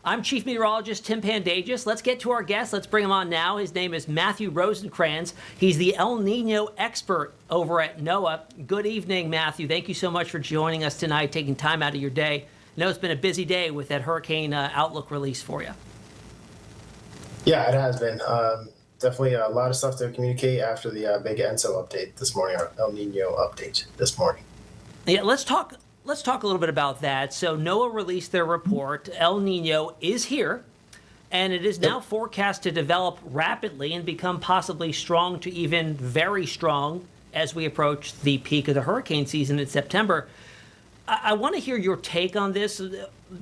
I'm Chief Meteorologist Tim Pandajis. Let's get to our guest. Let's bring him on now. His name is Matthew Rosencrans. He's the El Nino expert over at NOAA. Good evening, Matthew. Thank you so much for joining us tonight, taking time out of your day. I know it's been a busy day with that hurricane outlook release for you. Yeah, it has been. Definitely a lot of stuff to communicate after the big ENSO update this morning, or El Nino update this morning. Yeah, let's talk a little bit about that. So NOAA released their report. El Nino is here, and it is now forecast to develop rapidly and become possibly strong to even very strong as we approach the peak of the hurricane season in September. I want to hear your take on this,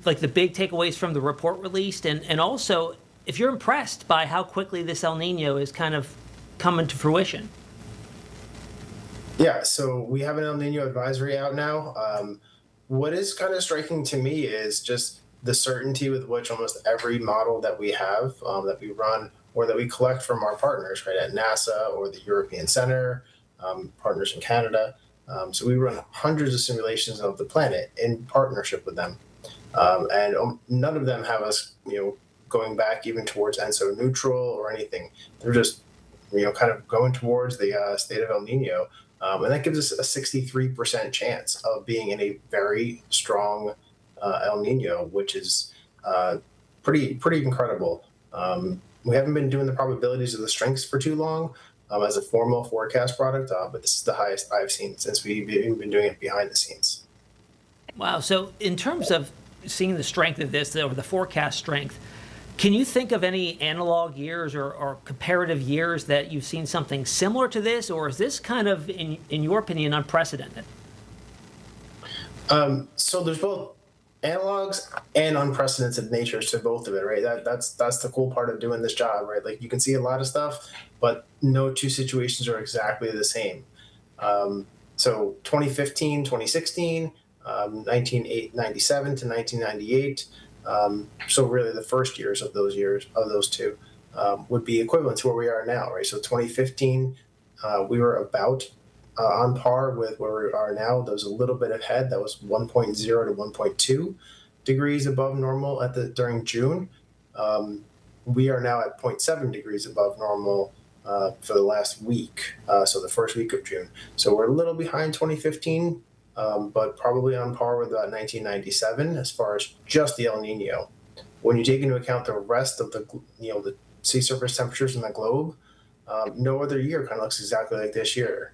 like the big takeaways from the report released, and also if you're impressed by how quickly this El Nino is kind of coming to fruition. Yeah, so we have an El Nino advisory out now. What is kind of striking to me is just the certainty with which almost every model that we have, that we run, or that we collect from our partners, right, at NASA or the European Center, partners in Canada. So we run hundreds of simulations of the planet in partnership with them. And none of them have us, going back even towards ENSO neutral or anything. They're just, kind of going towards the state of El Nino. And that gives us a 63% chance of being in a very strong El Nino, which is pretty incredible. We haven't been doing the probabilities of the strengths for too long as a formal forecast product, but this is the highest I've seen since we've been doing it behind the scenes. Wow. So in terms of seeing the strength of this, or the forecast strength, can you think of any analog years or comparative years that you've seen something similar to this, or is this kind of, in your opinion, unprecedented? So there's both analogs and unprecedented natures to both of it, right? That's the cool part of doing this job, right? Like you can see a lot of stuff, but no two situations are exactly the same. So 2015, 2016, 1997 to 1998. So really the first years of those two would be equivalent to where we are now, right? So 2015, we were about on par with where we are now. There was a little bit ahead. That was 1.0 to 1.2 degrees above normal during June. We are now at 0.7 degrees above normal for the last week, so the first week of June. So we're a little behind 2015. But probably on par with 1997 as far as just the El Nino. When you take into account the rest of the sea surface temperatures in the globe, no other year kind of looks exactly like this year.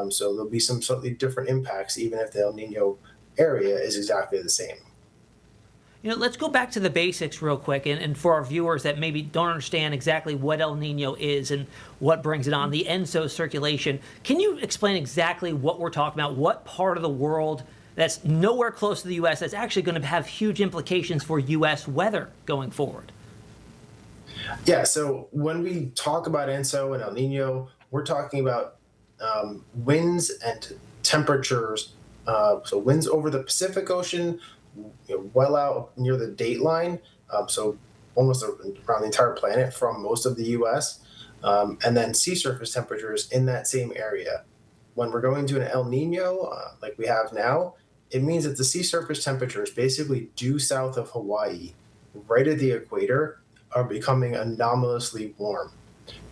So there'll be some slightly different impacts, even if the El Nino area is exactly the same. Let's go back to the basics real quick, and for our viewers that maybe don't understand exactly what El Nino is and what brings it on, the ENSO circulation. Can you explain exactly what we're talking about? What part of the world that's nowhere close to the U.S. that's actually going to have huge implications for U.S. weather going forward? Yeah, so when we talk about ENSO and El Nino, we're talking about winds and temperatures. So winds over the Pacific Ocean, well out near the date line, so almost around the entire planet from most of the U.S., and then sea surface temperatures in that same area. When we're going to an El Nino, like we have now, it means that the sea surface temperatures basically due south of Hawaii, right at the equator, are becoming anomalously warm.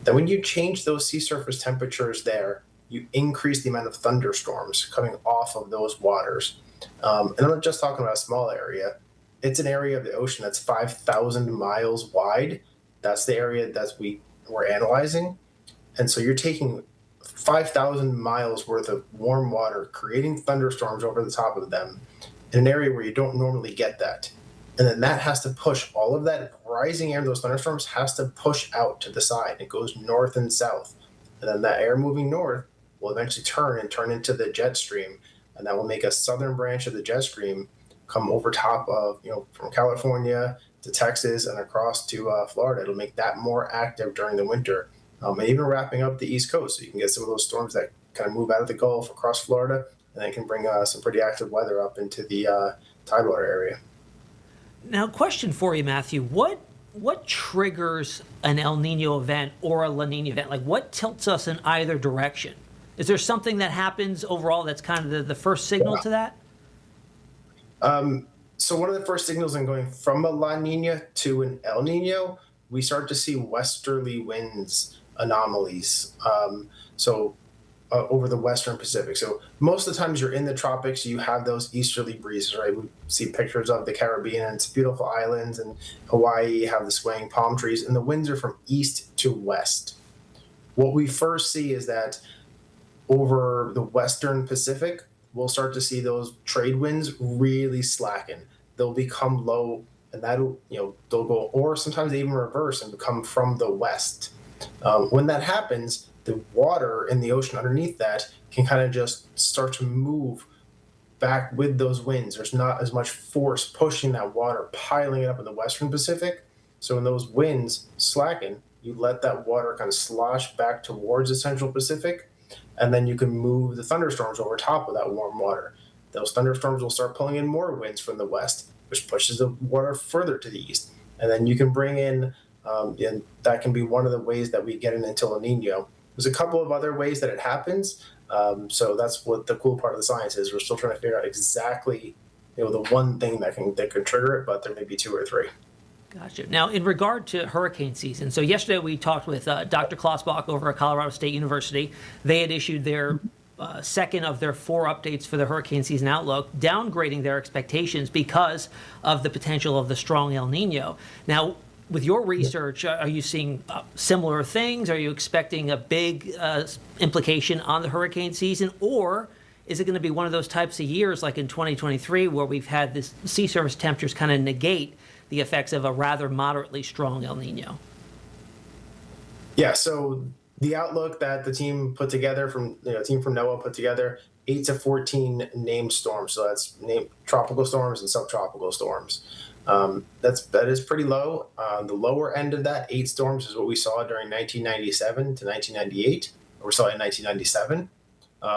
Then when you change those sea surface temperatures there, you increase the amount of thunderstorms coming off of those waters. And I'm not just talking about a small area. It's an area of the ocean that's 5,000 miles wide. That's the area that we're analyzing. And so you're taking 5,000 miles worth of warm water, creating thunderstorms over the top of them in an area where you don't normally get that. And then that has to push all of that rising air, those thunderstorms, has to push out to the side. It goes north and south. And then that air moving north will eventually turn into the jet stream. And that will make a southern branch of the jet stream come over top of, from California to Texas and across to Florida. It'll make that more active during the winter, and even wrapping up the East Coast. So you can get some of those storms that kind of move out of the Gulf across Florida, and they can bring some pretty active weather up into the Tidewater area. Now, question for you, Matthew. What triggers an El Nino event or a La Nina event? Like, what tilts us in either direction? Is there something that happens overall that's kind of the first signal to that? So one of the first signals in going from a La Nina to an El Nino, we start to see westerly winds anomalies. Over the Western Pacific. So most of the times you're in the tropics, you have those easterly breezes, right? We see pictures of the Caribbean and its beautiful islands, and Hawaii, you have the swaying palm trees, and the winds are from east to west. What we first see is that over the Western Pacific, we'll start to see those trade winds really slacken. They'll become low, and that'll, they'll go, or sometimes they even reverse and become from the west. When that happens, the water in the ocean underneath that can kind of just start to move back with those winds. There's not as much force pushing that water, piling it up in the Western Pacific. So when those winds slacken, you let that water kind of slosh back towards the Central Pacific, and then you can move the thunderstorms over top of that warm water. Those thunderstorms will start pulling in more winds from the west, which pushes the water further to the east. And then you can bring in, and that can be one of the ways that we get into El Nino. There's a couple of other ways that it happens. So that's what the cool part of the science is. We're still trying to figure out exactly, the one thing that can trigger it, but there may be two or three. Gotcha. Now, in regard to hurricane season, so yesterday we talked with Dr. Klossbach over at Colorado State University. They had issued their second of their 4 updates for the hurricane season outlook, downgrading their expectations because of the potential of the strong El Nino. Now, with your research, are you seeing similar things? Are you expecting a big implication on the hurricane season? Or is it going to be one of those types of years like in 2023 where we've had this sea surface temperatures kind of negate the effects of a rather moderately strong El Nino? Yeah, so the outlook that the team put together team from NOAA put together, 8 to 14 named storms. So that's named tropical storms and subtropical storms. That is pretty low. The lower end of that, 8 storms, is what we saw during 1997 to 1998. Or we saw in 1997.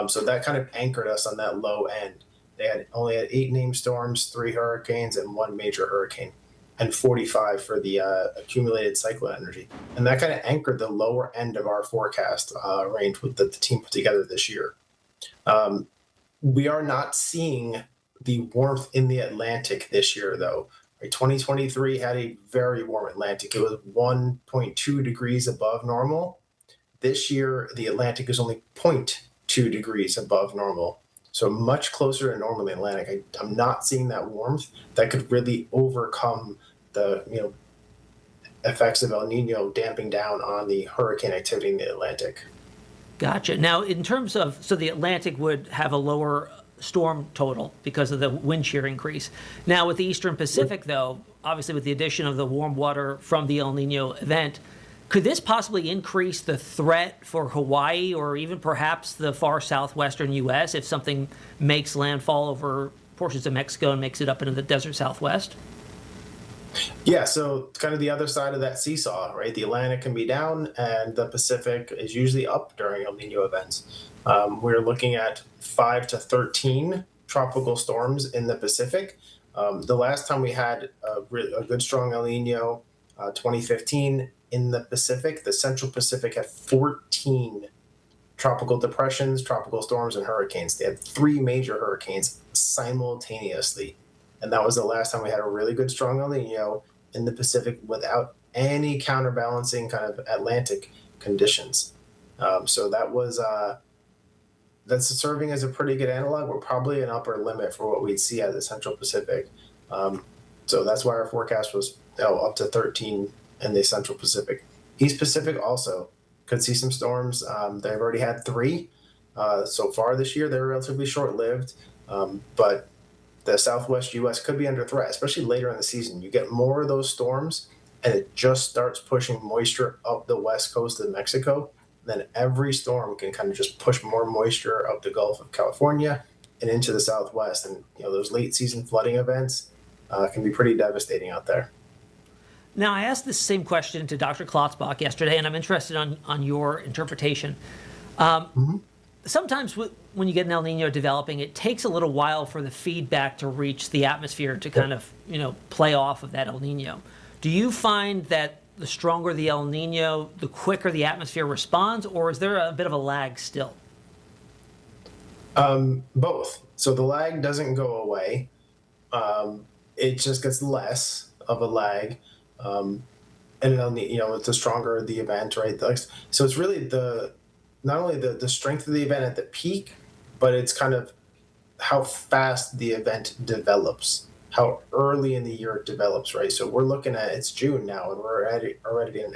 So that kind of anchored us on that low end. They only had 8 named storms, 3 hurricanes, and 1 major hurricane, and 45 for the accumulated cyclone energy. And that kind of anchored the lower end of our forecast range that the team put together this year. We are not seeing the warmth in the Atlantic this year, though. 2023 had a very warm Atlantic. It was 1.2 degrees above normal. This year, the Atlantic is only 0.2 degrees above normal. So much closer to normal in the Atlantic. I'm not seeing that warmth that could really overcome the effects of El Nino damping down on the hurricane activity in the Atlantic. Gotcha. Now, in terms of, so the Atlantic would have a lower storm total because of the wind shear increase. Now, with the Eastern Pacific, though, obviously with the addition of the warm water from the El Nino event, could this possibly increase the threat for Hawaii or even perhaps the far southwestern U.S. if something makes landfall over portions of Mexico and makes it up into the desert Southwest? Yeah, so kind of the other side of that seesaw, right? The Atlantic can be down and the Pacific is usually up during El Nino events. We're looking at 5 to 13 tropical storms in the Pacific. The last time we had a good strong El Nino, 2015, in the Pacific, the Central Pacific had 14 tropical depressions, tropical storms, and hurricanes. They had 3 major hurricanes simultaneously. And that was the last time we had a really good strong El Nino in the Pacific without any counterbalancing kind of Atlantic conditions. So that was that's serving as a pretty good analog. We're probably an upper limit for what we'd see at the Central Pacific. So that's why our forecast was up to 13 in the Central Pacific. East Pacific also could see some storms. They've already had 3 so far this year. They're relatively short-lived, but the Southwest U.S. could be under threat, especially later in the season. You get more of those storms, and it just starts pushing moisture up the west coast of Mexico. Then every storm can kind of just push more moisture up the Gulf of California and into the Southwest. And those late season flooding events can be pretty devastating out there. Now, I asked this same question to Dr. Klotzbach yesterday, and I'm interested on your interpretation. Sometimes when you get an El Nino developing, it takes a little while for the feedback to reach the atmosphere to kind of, play off of that El Nino. Do you find that the stronger the El Nino, the quicker the atmosphere responds, or is there a bit of a lag still? Both. So the lag doesn't go away. it just gets less of a lag. And it's the stronger the event, right? So it's really not only the strength of the event at the peak, but it's kind of how fast the event develops, how early in the year it develops, right? So we're looking at, it's June now, and we're already in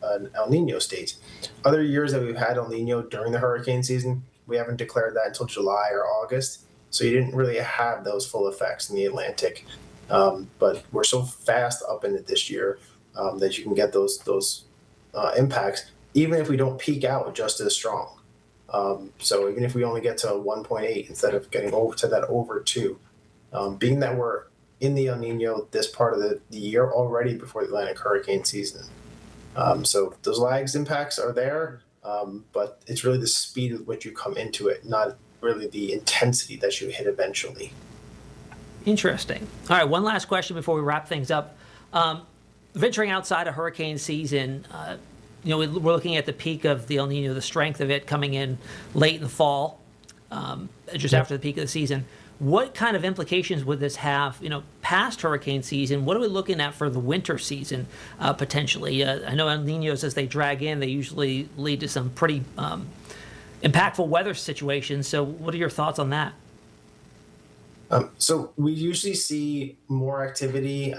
an El Nino state. Other years that we've had El Nino during the hurricane season, we haven't declared that until July or August. So you didn't really have those full effects in the Atlantic. But we're so fast up in it this year that you can get those impacts, even if we don't peak out just as strong. So even if we only get to 1.8 instead of getting over to that over 2, being that we're in the El Nino this part of the year already before the Atlantic hurricane season. So those lags impacts are there, but it's really the speed with which you come into it, not really the intensity that you hit eventually. Interesting. All right, one last question before we wrap things up. Venturing outside of hurricane season, we're looking at the peak of the El Nino, the strength of it coming in late in the fall, just after the peak of the season. What kind of implications would this have, past hurricane season? What are we looking at for the winter season, potentially? I know El Ninos, as they drag in, they usually lead to some pretty impactful weather situations. So what are your thoughts on that? So we usually see more activity,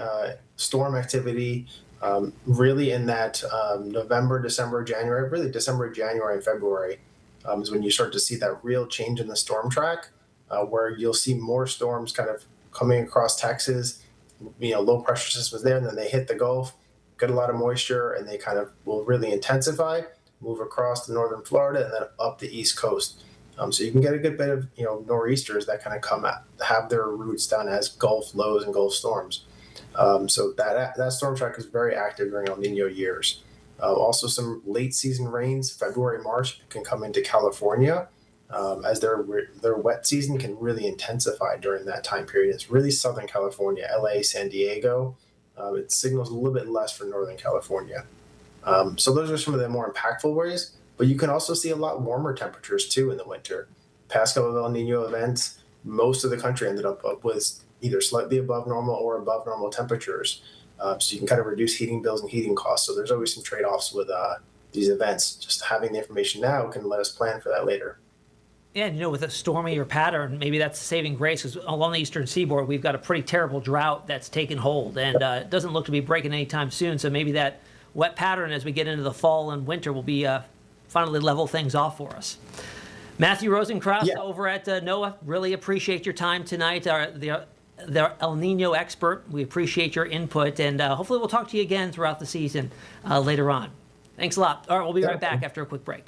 storm activity, really in that November, December, January, really December, January, and February is when you start to see that real change in the storm track, where you'll see more storms kind of coming across Texas, low pressure systems there, and then they hit the Gulf, get a lot of moisture, and they kind of will really intensify, move across to northern Florida, and then up the East Coast. So you can get a good bit of nor'easters that kind of come out, have their roots down as Gulf lows and Gulf storms. So that storm track is very active during El Nino years. Also, some late season rains, February, March, can come into California, as their wet season can really intensify during that time period. It's really Southern California, LA, San Diego. It signals a little bit less for Northern California. So those are some of the more impactful ways. But you can also see a lot warmer temperatures too in the winter. Past couple of El Nino events, most of the country ended up with either slightly above normal or above normal temperatures. So you can kind of reduce heating bills and heating costs. So there's always some trade-offs with these events. Just having the information now can let us plan for that later. Yeah, and with a stormier pattern, maybe that's a saving grace, because along the eastern seaboard, we've got a pretty terrible drought that's taken hold, and it doesn't look to be breaking anytime soon. So maybe that wet pattern as we get into the fall and winter will be finally level things off for us. Matthew Rosencrans over at NOAA, really appreciate your time tonight. The El Nino expert, we appreciate your input, and hopefully we'll talk to you again throughout the season later on. Thanks a lot. All right, we'll be right back after a quick break.